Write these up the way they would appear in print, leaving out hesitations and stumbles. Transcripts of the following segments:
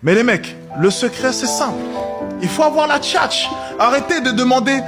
Mais les mecs, le secret c'est simple. Il faut avoir la tchatch. Arrêtez de demander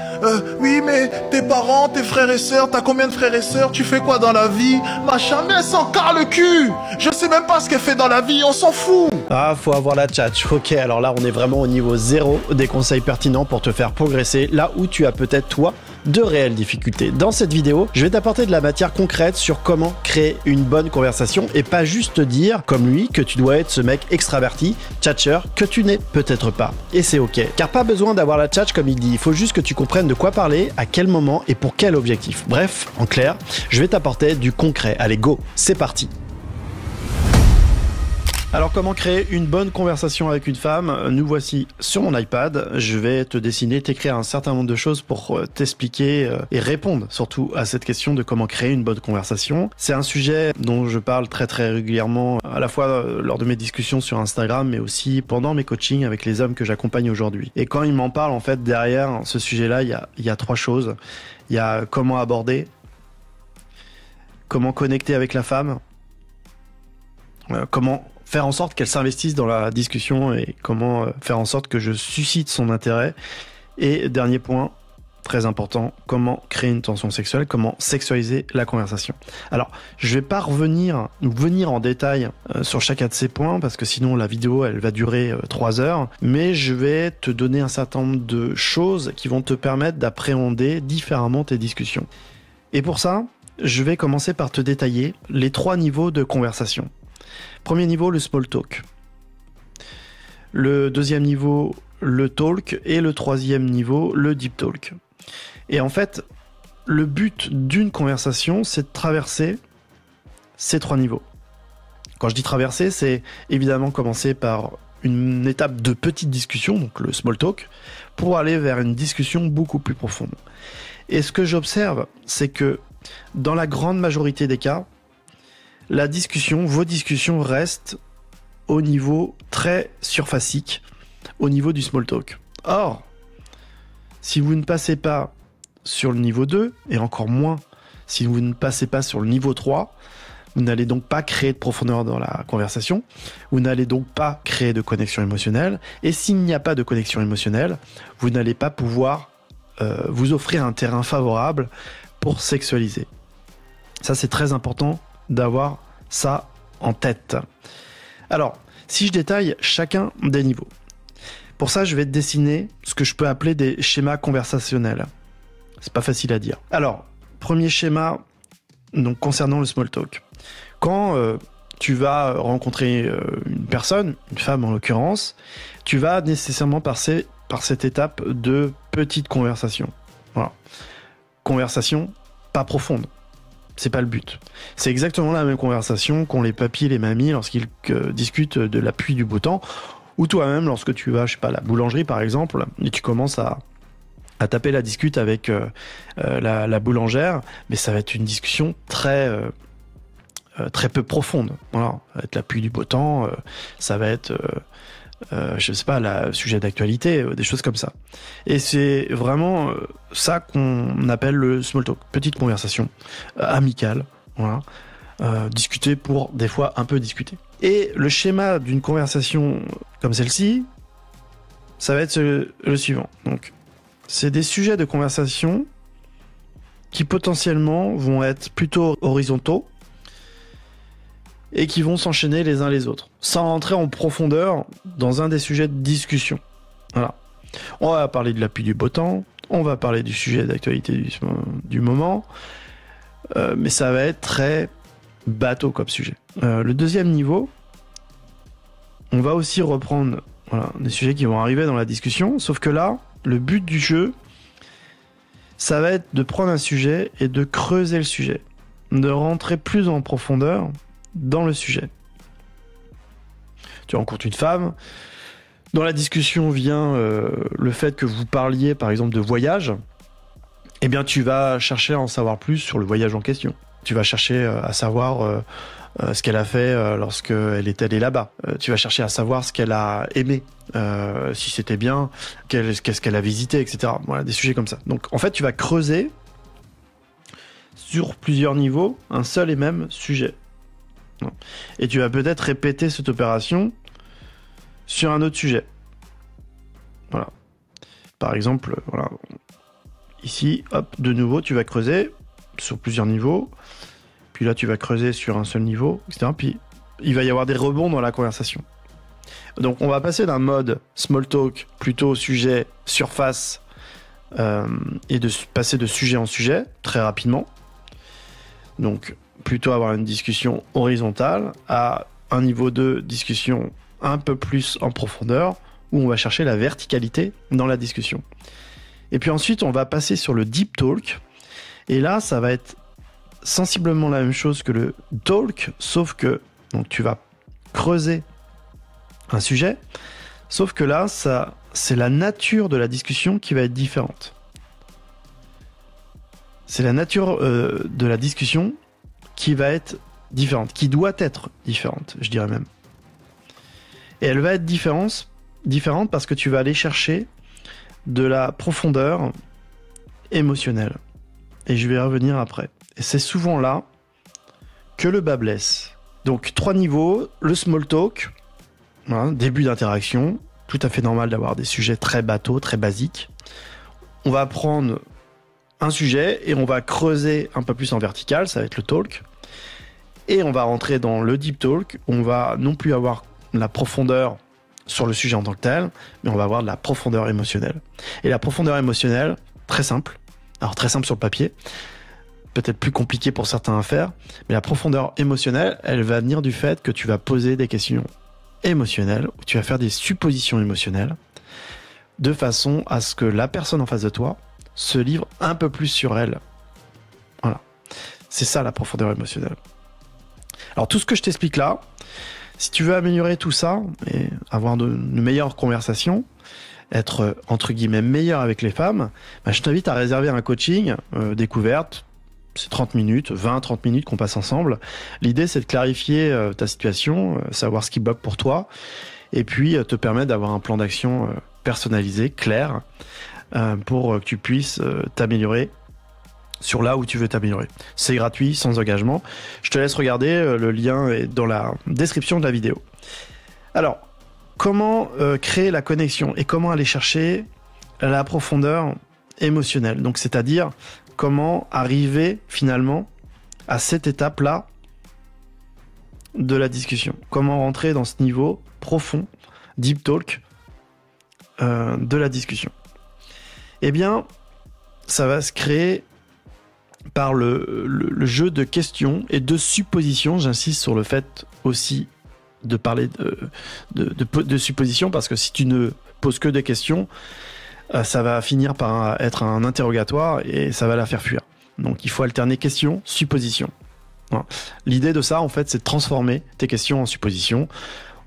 oui mais tes parents, tes frères et sœurs, t'as combien de frères et sœurs, tu fais quoi dans la vie, machin, mais elle s'en carre le cul. Je sais même pas ce qu'elle fait dans la vie, on s'en fout. Ah, faut avoir la tchatch. Ok, alors là on est vraiment au niveau 0 des conseils pertinents pour te faire progresser là où tu as peut-être toi de réelles difficultés. Dans cette vidéo, je vais t'apporter de la matière concrète sur comment créer une bonne conversation et pas juste te dire, comme lui, que tu dois être ce mec extraverti, tchatcheur, que tu n'es peut-être pas. Et c'est ok. Car pas besoin d'avoir la tchatch comme il dit, il faut juste que tu comprennes de quoi parler, à quel moment et pour quel objectif. Bref, en clair, je vais t'apporter du concret. Allez, go, c'est parti. Alors comment créer une bonne conversation avec une femme? Nous voici sur mon iPad, je vais te dessiner, t'écrire un certain nombre de choses pour t'expliquer et répondre surtout à cette question de comment créer une bonne conversation. C'est un sujet dont je parle très régulièrement, à la fois lors de mes discussions sur Instagram, mais aussi pendant mes coachings avec les hommes que j'accompagne aujourd'hui. Et quand ils m'en parlent, en fait, derrière ce sujet-là, il y a trois choses. Il y a comment aborder, comment connecter avec la femme, comment faire en sorte qu'elle s'investisse dans la discussion et comment faire en sorte que je suscite son intérêt. Et dernier point, très important, comment créer une tension sexuelle, comment sexualiser la conversation. Alors, je vais pas revenir en détail sur chacun de ces points parce que sinon la vidéo elle va durer 3 heures, mais je vais te donner un certain nombre de choses qui vont te permettre d'appréhender différemment tes discussions. Et pour ça, je vais commencer par te détailler les 3 niveaux de conversation. Premier niveau, le small talk. Le deuxième niveau, le talk. Et le troisième niveau, le deep talk. Et en fait, le but d'une conversation, c'est de traverser ces 3 niveaux. Quand je dis traverser, c'est évidemment commencer par une étape de petite discussion, donc le small talk, pour aller vers une discussion beaucoup plus profonde. Et ce que j'observe, c'est que dans la grande majorité des cas, vos discussions restent au niveau très surfacique, au niveau du small talk. Or, si vous ne passez pas sur le niveau 2, et encore moins si vous ne passez pas sur le niveau 3, vous n'allez donc pas créer de profondeur dans la conversation, vous n'allez donc pas créer de connexion émotionnelle, et s'il n'y a pas de connexion émotionnelle, vous n'allez pas pouvoir vous offrir un terrain favorable pour sexualiser. Ça, c'est très important d'avoir ça en tête. Alors, si je détaille chacun des niveaux, pour ça, je vais te dessiner ce que je peux appeler des schémas conversationnels. C'est pas facile à dire. Alors, premier schéma, donc concernant le small talk. Quand tu vas rencontrer une personne, une femme en l'occurrence, tu vas nécessairement passer par cette étape de petite conversation. Voilà. Conversation pas profonde. C'est pas le but. C'est exactement la même conversation qu'ont les papis et les mamies lorsqu'ils discutent de la pluie du beau temps, ou toi-même lorsque tu vas, je sais pas, à la boulangerie par exemple, et tu commences à taper la discute avec la boulangère, mais ça va être une discussion très peu profonde. Voilà, ça va être la pluie du beau temps, ça va être je sais pas, le sujet d'actualité, des choses comme ça. Et c'est vraiment ça qu'on appelle le small talk, petite conversation amicale, voilà, discuter pour des fois un peu discuter. Et le schéma d'une conversation comme celle-ci, ça va être le suivant. Donc, c'est des sujets de conversation qui potentiellement vont être plutôt horizontaux et qui vont s'enchaîner les uns les autres, sans rentrer en profondeur dans un des sujets de discussion. Voilà. On va parler de la pluie du beau temps, on va parler du sujet d'actualité du moment, mais ça va être très bateau comme sujet. Le deuxième niveau, on va aussi reprendre des sujets qui vont arriver dans la discussion, sauf que là, le but du jeu, ça va être de prendre un sujet et de creuser le sujet, de rentrer plus en profondeur dans le sujet. Tu rencontres une femme, dans la discussion vient le fait que vous parliez par exemple de voyage, eh bien tu vas chercher à en savoir plus sur le voyage en question. Tu vas chercher à savoir ce qu'elle a fait lorsqu'elle est allée là-bas. Tu vas chercher à savoir ce qu'elle a aimé, si c'était bien, qu'est-ce qu'elle a visité, etc. Voilà, des sujets comme ça. Donc en fait tu vas creuser sur plusieurs niveaux un seul et même sujet. Et tu vas peut-être répéter cette opération sur un autre sujet. Voilà. Par exemple, voilà. Ici, hop, de nouveau, tu vas creuser sur plusieurs niveaux. Puis là, tu vas creuser sur un seul niveau, etc. Puis il va y avoir des rebonds dans la conversation. Donc, on va passer d'un mode small talk plutôt sujet surface et de passer de sujet en sujet très rapidement. Donc, plutôt avoir une discussion horizontale à un niveau de discussion un peu plus en profondeur où on va chercher la verticalité dans la discussion. Et puis ensuite, on va passer sur le deep talk. Et là, ça va être sensiblement la même chose que le talk, sauf que donc tu vas creuser un sujet, sauf que là, c'est la nature de la discussion qui va être différente. C'est la nature de la discussion qui va être différente, qui doit être différente, je dirais même. Et elle va être différente parce que tu vas aller chercher de la profondeur émotionnelle. Et je vais y revenir après. Et c'est souvent là que le bât blesse. Donc 3 niveaux, le small talk, voilà, début d'interaction, tout à fait normal d'avoir des sujets très bateaux, très basiques. On va prendre un sujet et on va creuser un peu plus en vertical, ça va être le talk. Et on va rentrer dans le deep talk, on va non plus avoir la profondeur sur le sujet en tant que tel, mais on va avoir de la profondeur émotionnelle. Et la profondeur émotionnelle, très simple, alors très simple sur le papier, peut-être plus compliqué pour certains à faire, mais la profondeur émotionnelle, elle va venir du fait que tu vas poser des questions émotionnelles, ou tu vas faire des suppositions émotionnelles, de façon à ce que la personne en face de toi se livre un peu plus sur elle. Voilà. C'est ça la profondeur émotionnelle. Alors tout ce que je t'explique là, si tu veux améliorer tout ça et avoir de meilleures conversations, être entre guillemets meilleur avec les femmes, bah, je t'invite à réserver un coaching découverte. C'est 30 minutes, 20-30 minutes qu'on passe ensemble. L'idée, c'est de clarifier ta situation, savoir ce qui bloque pour toi, et puis te permettre d'avoir un plan d'action personnalisé, clair, pour que tu puisses t'améliorer sur là où tu veux t'améliorer. C'est gratuit, sans engagement. Je te laisse regarder, le lien est dans la description de la vidéo. Alors, comment créer la connexion et comment aller chercher la profondeur émotionnelle. Donc, c'est-à-dire comment arriver finalement à cette étape-là de la discussion. Comment rentrer dans ce niveau profond, deep talk, de la discussion. Eh bien, ça va se créer par le jeu de questions et de suppositions. J'insiste sur le fait aussi de parler de suppositions, parce que si tu ne poses que des questions, ça va finir par être un interrogatoire et ça va la faire fuir. Donc il faut alterner questions, suppositions. Voilà. L'idée de ça, en fait, c'est de transformer tes questions en suppositions.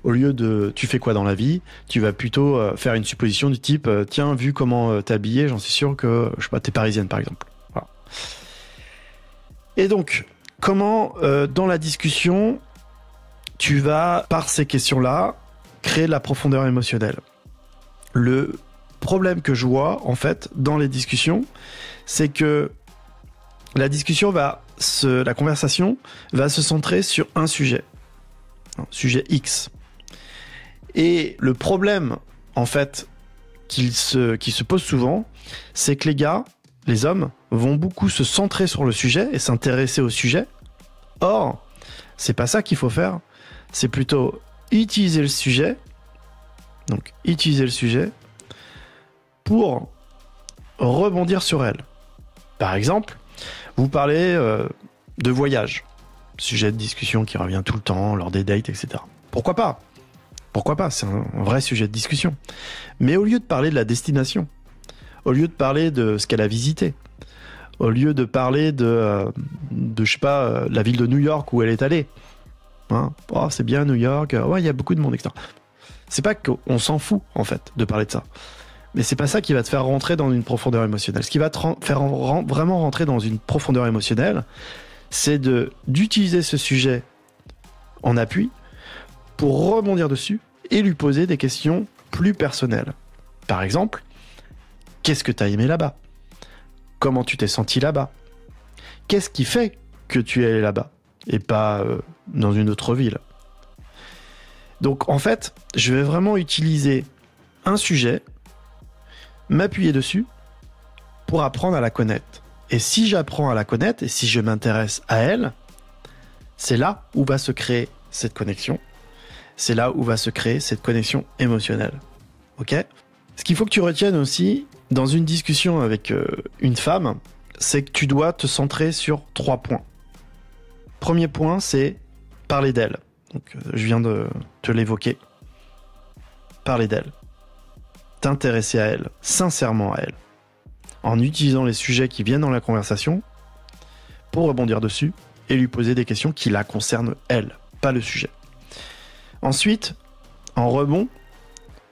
Au lieu de « tu fais quoi dans la vie ?», tu vas plutôt faire une supposition du type « tiens, vu comment t'es habillée, j'en suis sûr que, je sais pas, t'es parisienne, par exemple. » Voilà. Et donc, comment, dans la discussion, tu vas, par ces questions-là, créer de la profondeur émotionnelle. Le problème que je vois, en fait, dans les discussions, c'est que la conversation va se centrer sur un sujet X. Et le problème, en fait, qui se pose souvent, c'est que les hommes, vont beaucoup se centrer sur le sujet et s'intéresser au sujet. Or, c'est pas ça qu'il faut faire. C'est plutôt utiliser le sujet. Donc, utiliser le sujet pour rebondir sur elle. Par exemple, vous parlez de voyage. Sujet de discussion qui revient tout le temps lors des dates, etc. Pourquoi pas ? Pourquoi pas ? C'est un vrai sujet de discussion. Mais au lieu de parler de la destination, au lieu de parler de ce qu'elle a visité, au lieu de parler de je sais pas, la ville de New York où elle est allée, hein, oh, c'est bien New York, ouais, il y a beaucoup de monde, etc. C'est pas qu'on s'en fout, en fait, de parler de ça. Mais c'est pas ça qui va te faire rentrer dans une profondeur émotionnelle. Ce qui va te faire vraiment rentrer dans une profondeur émotionnelle, c'est d'utiliser ce sujet en appui pour rebondir dessus et lui poser des questions plus personnelles. Par exemple, qu'est-ce que tu as aimé là-bas ? Comment tu t'es senti là-bas ? Qu'est-ce qui fait que tu es allé là-bas et pas dans une autre ville ? Donc en fait, je vais vraiment utiliser un sujet, m'appuyer dessus pour apprendre à la connaître. Et si j'apprends à la connaître et si je m'intéresse à elle, c'est là où va se créer cette connexion. C'est là où va se créer cette connexion émotionnelle. Ok ? Ce qu'il faut que tu retiennes aussi dans une discussion avec une femme, c'est que tu dois te centrer sur 3 points. Premier point, c'est parler d'elle. Donc, je viens de te l'évoquer. Parler d'elle. T'intéresser à elle, sincèrement à elle. En utilisant les sujets qui viennent dans la conversation pour rebondir dessus et lui poser des questions qui la concernent elle, pas le sujet. Ensuite, en rebond,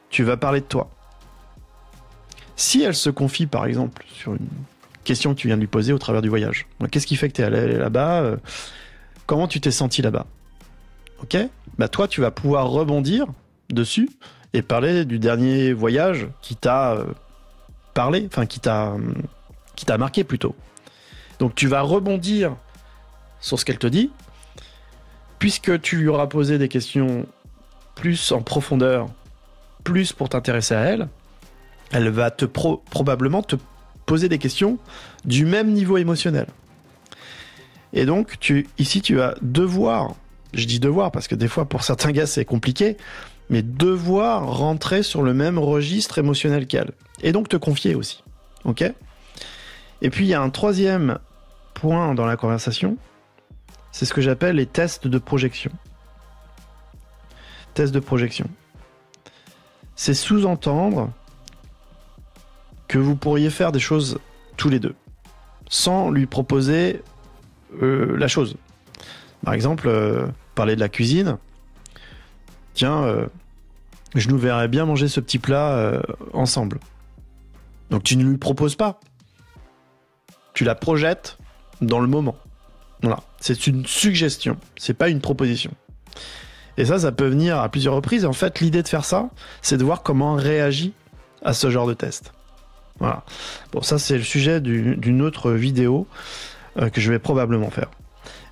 tu vas parler de toi. Si elle se confie, par exemple, sur une question que tu viens de lui poser au travers du voyage. Qu'est-ce qui fait que tu es allé là-bas ? Comment tu t'es senti là-bas ? Ok ? Bah toi, tu vas pouvoir rebondir dessus et parler du dernier voyage qui t'a parlé, enfin qui t'a marqué plutôt. Donc tu vas rebondir sur ce qu'elle te dit, puisque tu lui auras posé des questions plus en profondeur, plus pour t'intéresser à elle, elle va probablement te poser des questions du même niveau émotionnel. Et donc, ici, tu vas devoir, je dis devoir parce que des fois, pour certains gars, c'est compliqué, mais devoir rentrer sur le même registre émotionnel qu'elle. Et donc, te confier aussi. Ok ? Et puis, il y a un troisième point dans la conversation, c'est ce que j'appelle les tests de projection. Tests de projection. C'est sous-entendre que vous pourriez faire des choses tous les deux, sans lui proposer la chose. Par exemple, parler de la cuisine. Tiens, je nous verrais bien manger ce petit plat ensemble. Donc tu ne lui proposes pas. Tu la projettes dans le moment. Voilà. C'est une suggestion, c'est pas une proposition. Et ça peut venir à plusieurs reprises. Et en fait, l'idée de faire ça, c'est de voir comment on réagit à ce genre de test. Voilà. Bon, ça, c'est le sujet d'une autre vidéo que je vais probablement faire.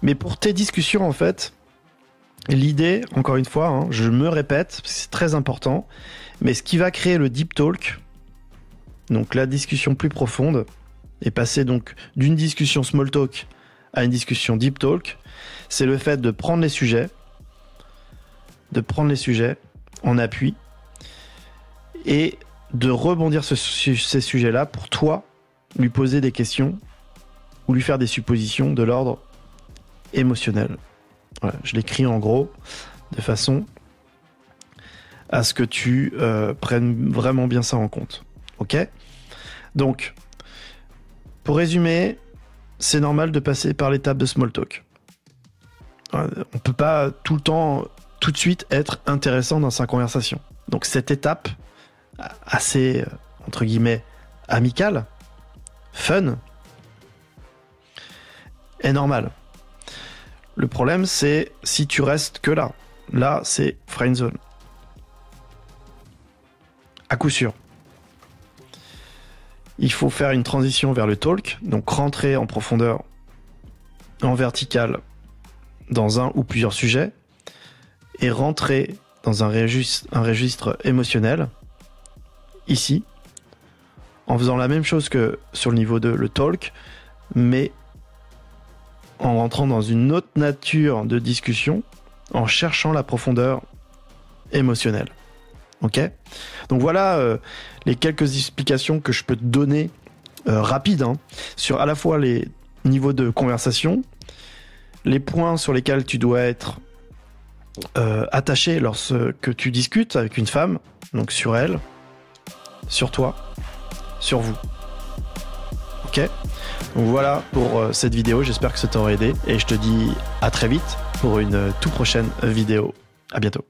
Mais pour tes discussions, en fait, l'idée, encore une fois, hein, je me répète, c'est très important, mais ce qui va créer le deep talk, donc la discussion plus profonde, et passer donc d'une discussion small talk à une discussion deep talk, c'est le fait de prendre les sujets en appui et de rebondir sur ces sujets-là pour toi lui poser des questions ou lui faire des suppositions de l'ordre émotionnel. Voilà, je l'écris en gros de façon à ce que tu prennes vraiment bien ça en compte. Ok ? Donc, pour résumer, c'est normal de passer par l'étape de small talk. On peut pas tout le temps, tout de suite, être intéressant dans sa conversation. Donc cette étape, assez, entre guillemets, amicale, fun, est normale. Le problème, c'est si tu restes que là. Là, c'est friendzone. À coup sûr. Il faut faire une transition vers le talk, donc rentrer en profondeur, en vertical, dans un ou plusieurs sujets, et rentrer dans un registre émotionnel, ici, en faisant la même chose que sur le niveau de le talk, mais en rentrant dans une autre nature de discussion, en cherchant la profondeur émotionnelle. Ok ? Donc voilà les quelques explications que je peux te donner rapides sur à la fois les niveaux de conversation, les points sur lesquels tu dois être attaché lorsque tu discutes avec une femme, donc sur elle, sur toi, sur vous. Ok ? Donc voilà pour cette vidéo, j'espère que ça t'aura aidé et je te dis à très vite pour une toute prochaine vidéo. À bientôt.